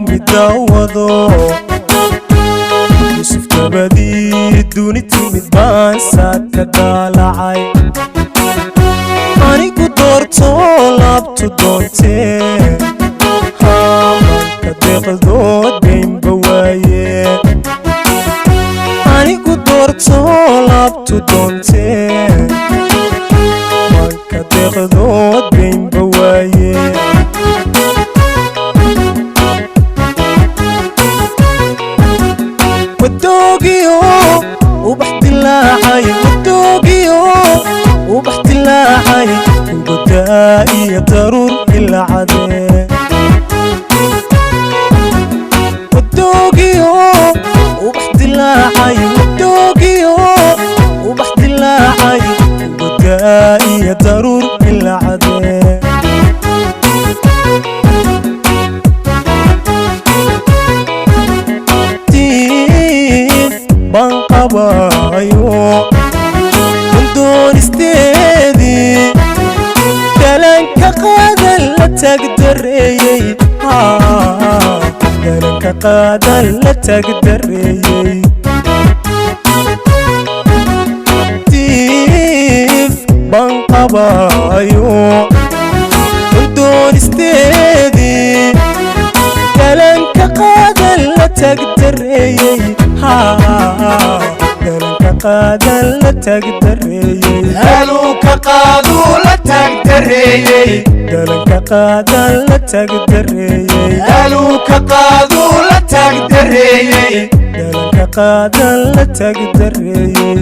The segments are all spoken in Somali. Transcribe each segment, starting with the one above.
midawado yusuf tabadi duni timid baan saadka daalacay anigu doorto laabtu doontee hamanka deeqdood baynba waaye anigu doorto laabtu doontee manka deeqdood baynba waaye ودوقيو وبحتلاعي ودوقيو وبحتلاعي وقدائي ضرور إلا عدي ودوقيو وبحتلاعي ودوقيو وبحتلاعي وقدائي ضرور إلا عدي banqabayo doonisteedi dalanka qaadan la tagdareeyay dalanka qaadan la tagdareeyay tiif banqabayo doonisteedi dalanka qaadan la tagdareeyay dalanka qaadan la tagdareeyay daluka qaadu la tagdareeyay dalanka qaadan la tagdareeyay daluka qaadu la tagdareeyay dalanka qaadan la tagdareeyay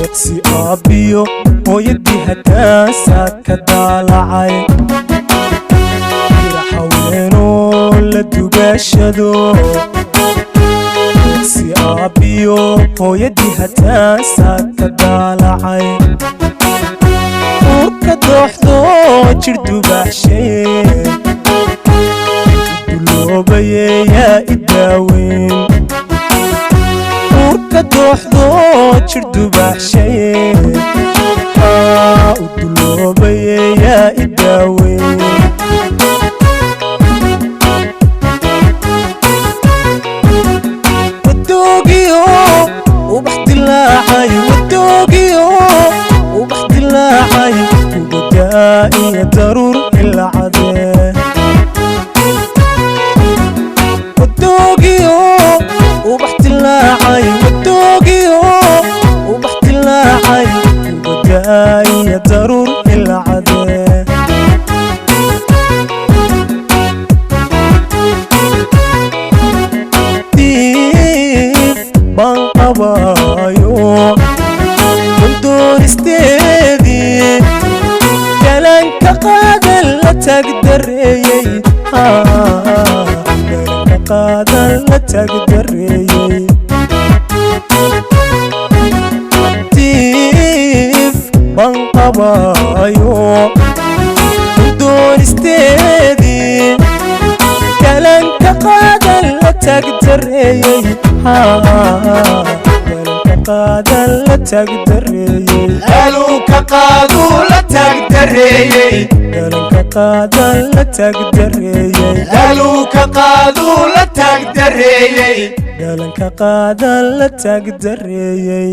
يقسي أبيو ويدي هتاسات كدالعي يحاولينو لدوغاشدو يقسي أبيو ويدي هتاسات كدالعي وكدوحدو جردو بحشي دلوبي يا إداوين كدوحدو جردو بحشي ودلوبي يا إداوي ودوقيو وبحتلاعي ودوقيو وبحتلاعي وقدائي ضرور إلا عدي ودوقيو وبحتلاعي ودوقيو وبحتلاعي وقدائي ضرور إلا عدي تيف banqabayo doonisteedi dalanka qaadan la tagdareeyay dalanka qaadan la tagdareeyay tiif banqabayo doonisteedi dalanka qaadan la tagdareeyay dalanka qaadan la tagdareeyay daluka qaadu la tagdareeyay dalanka qaadan la tagdareeyay daluka qaadu la tagdareeyay dalanka qaadan la tagdareeyay